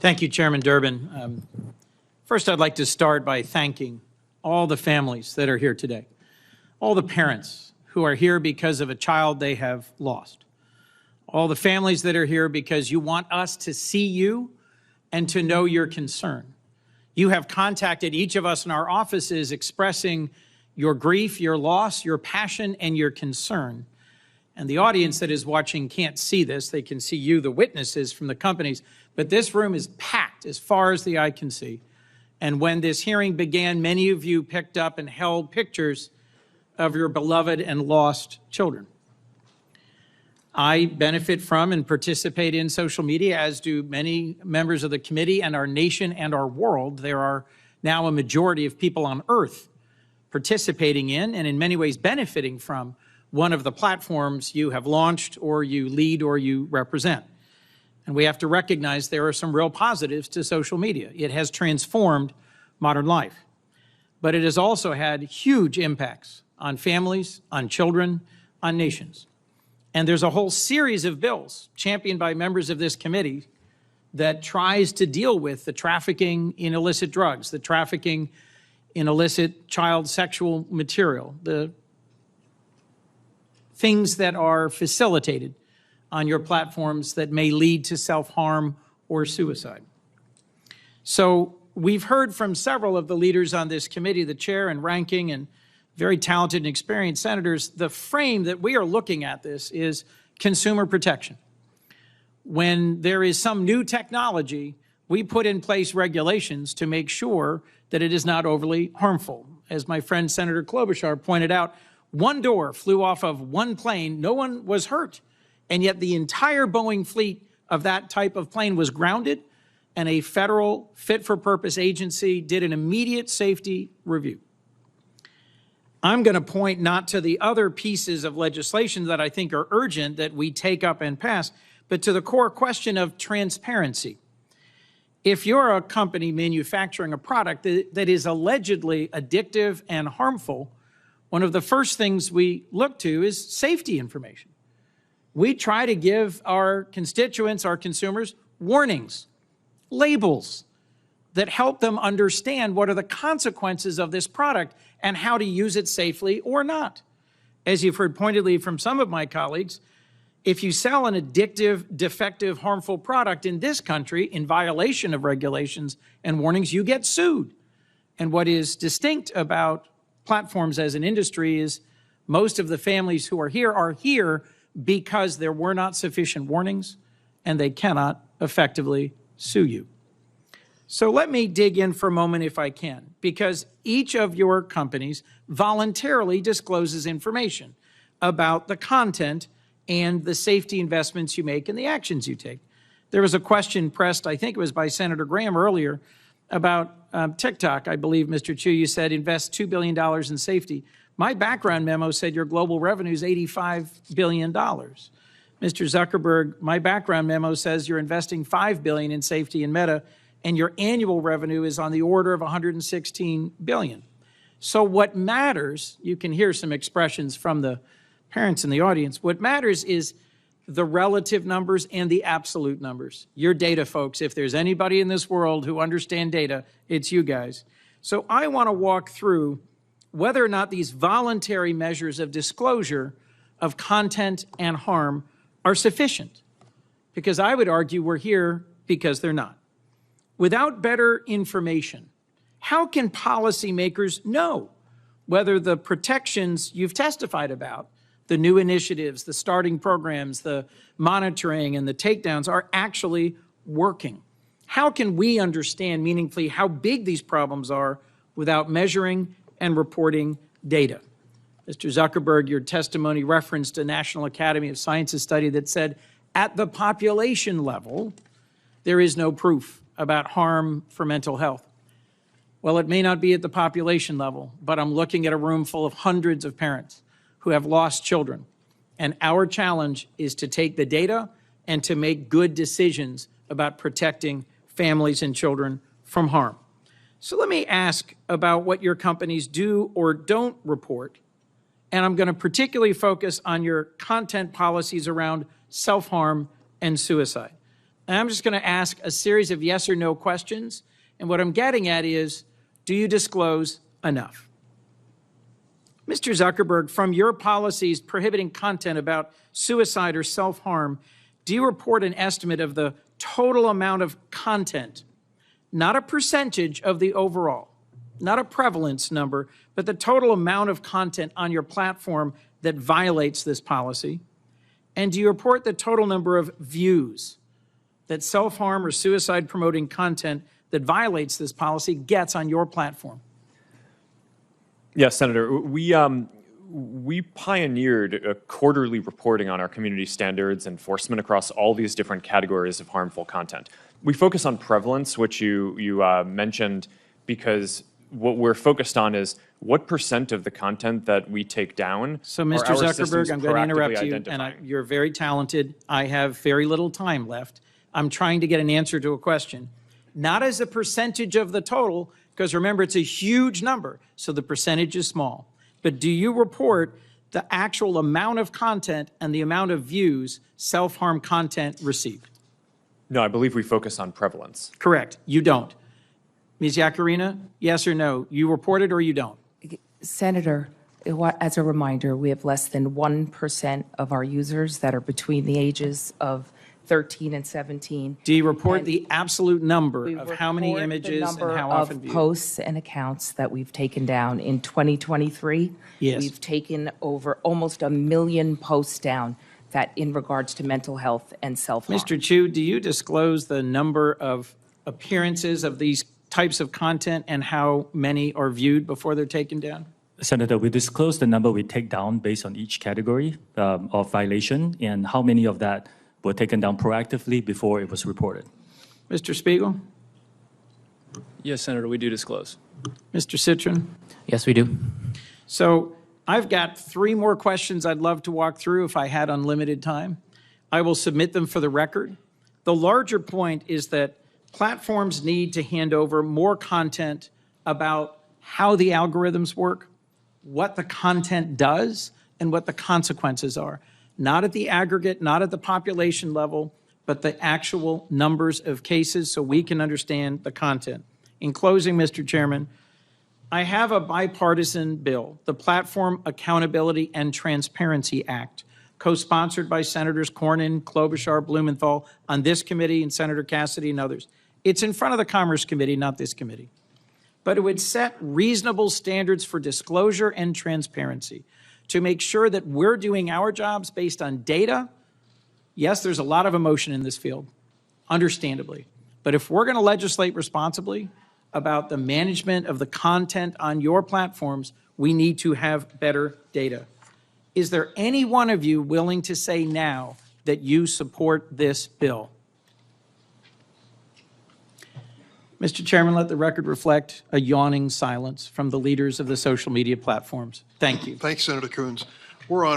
Thank you, Chairman Durbin. First, I'd like to start by thanking all the families that are here today, all the parents who are here because of a child they have lost, all the families that are here because you want us to see you and to know your concern. You have contacted each of us in our offices expressing your grief, your loss, your passion, and your concern. And the audience that is watching can't see this. They can see you, the witnesses from the companies, but this room is packed as far as the eye can see. And when this hearing began, many of you picked up and held pictures of your beloved and lost children. I benefit from and participate in social media, as do many members of the committee and our nation and our world. There are now a majority of people on earth participating in and in many ways benefiting from one of the platforms you have launched or you lead or you represent. And we have to recognize there are some real positives to social media. It has transformed modern life, but it has also had huge impacts on families, on children, on nations. And there's a whole series of bills championed by members of this committee that tries to deal with the trafficking in illicit drugs, the trafficking in illicit child sexual material, the things that are facilitated on your platforms that may lead to self-harm or suicide. So we've heard from several of the leaders on this committee, the chair and ranking and very talented and experienced senators. The frame that we are looking at this is consumer protection. When there is some new technology, we put in place regulations to make sure that it is not overly harmful. As my friend Senator Klobuchar pointed out, one door flew off of one plane, no one was hurt, and yet the entire Boeing fleet of that type of plane was grounded, and a federal fit-for-purpose agency did an immediate safety review. I'm going to point not to the other pieces of legislation that I think are urgent that we take up and pass, but to the core question of transparency. If you're a company manufacturing a product that is allegedly addictive and harmful, one of the first things we look to is safety information. We try to give our constituents, our consumers, warnings, labels that help them understand what are the consequences of this product and how to use it safely or not. As you've heard pointedly from some of my colleagues, if you sell an addictive, defective, harmful product in this country in violation of regulations and warnings, you get sued. And what is distinct about platforms as an industry is most of the families who are here because there were not sufficient warnings and they cannot effectively sue you. So let me dig in for a moment if I can, because each of your companies voluntarily discloses information about the content and the safety investments you make and the actions you take. There was a question pressed, I think it was by Senator Graham earlier, about TikTok. I believe, Mr. Chu, you said invest $2 billion in safety. My background memo said your global revenue is $85 billion. Mr. Zuckerberg, my background memo says you're investing $5 billion in safety in Meta, and your annual revenue is on the order of $116 billion. So what matters, you can hear some expressions from the parents in the audience, what matters is the relative numbers and the absolute numbers. Your data folks, if there's anybody in this world who understand data, it's you guys. So I want to walk through whether or not these voluntary measures of disclosure of content and harm are sufficient. Because I would argue we're here because they're not. Without better information, how can policymakers know whether the protections you've testified about, the new initiatives, the starting programs, the monitoring, and the takedowns are actually working? How can we understand meaningfully how big these problems are without measuring and reporting data? Mr. Zuckerberg, your testimony referenced a National Academy of Sciences study that said at the population level, there is no proof about harm for mental health. Well, it may not be at the population level, but I'm looking at a room full of hundreds of parents who have lost children. And our challenge is to take the data and to make good decisions about protecting families and children from harm. So let me ask about what your companies do or don't report. And I'm going to particularly focus on your content policies around self-harm and suicide. And I'm just going to ask a series of yes or no questions. And what I'm getting at is, do you disclose enough? Mr. Zuckerberg, from your policies prohibiting content about suicide or self-harm, do you report an estimate of the total amount of content, not a percentage of the overall, not a prevalence number, but the total amount of content on your platform that violates this policy? And do you report the total number of views that self-harm or suicide promoting content that violates this policy gets on your platform? Yes, Senator. We pioneered a quarterly reporting on our community standards enforcement across all these different categories of harmful content. We focus on prevalence, which you mentioned, because what we're focused on is what % of the content that we take down. So, Mr. Zuckerberg, I'm going to interrupt you, and you're very talented. I have very little time left. I'm trying to get an answer to a question, not as a percentage of the total, because remember, it's a huge number, so the percentage is small. But do you report the actual amount of content and the amount of views self-harm content received? No, I believe we focus on prevalence. Correct. You don't. Ms. Yacarina, yes or no? You report it or you don't? Senator, as a reminder, we have less than 1% of our users that are between the ages of 13 and 17. Do you report the absolute number of how many images and how often viewed? Posts and accounts that we've taken down in 2023. Yes. We've taken over almost 1 million posts down that in regards to mental health and self-harm. Mr. Chu, do you disclose the number of appearances of these types of content and how many are viewed before they're taken down? Senator, we disclose the number we take down based on each category of violation and how many of that were taken down proactively before it was reported. Mr. Spiegel? Yes, Senator, we do disclose. Mr. Citron? Yes, we do. So I've got 3 more questions I'd love to walk through if I had unlimited time. I will submit them for the record. The larger point is that platforms need to hand over more content about how the algorithms work, what the content does, and what the consequences are. Not at the aggregate, not at the population level, but the actual numbers of cases so we can understand the content. In closing, Mr. Chairman, I have a bipartisan bill, the Platform Accountability and Transparency Act, co-sponsored by Senators Cornyn, Klobuchar, Blumenthal on this committee and Senator Cassidy and others. It's in front of the Commerce Committee, not this committee. But it would set reasonable standards for disclosure and transparency to make sure that we're doing our jobs based on data. Yes, there's a lot of emotion in this field, understandably. But if we're going to legislate responsibly about the management of the content on your platforms, we need to have better data. Is there any one of you willing to say now that you support this bill? Mr. Chairman, let the record reflect a yawning silence from the leaders of the social media platforms. Thank you. Thanks, Senator Coons. We're on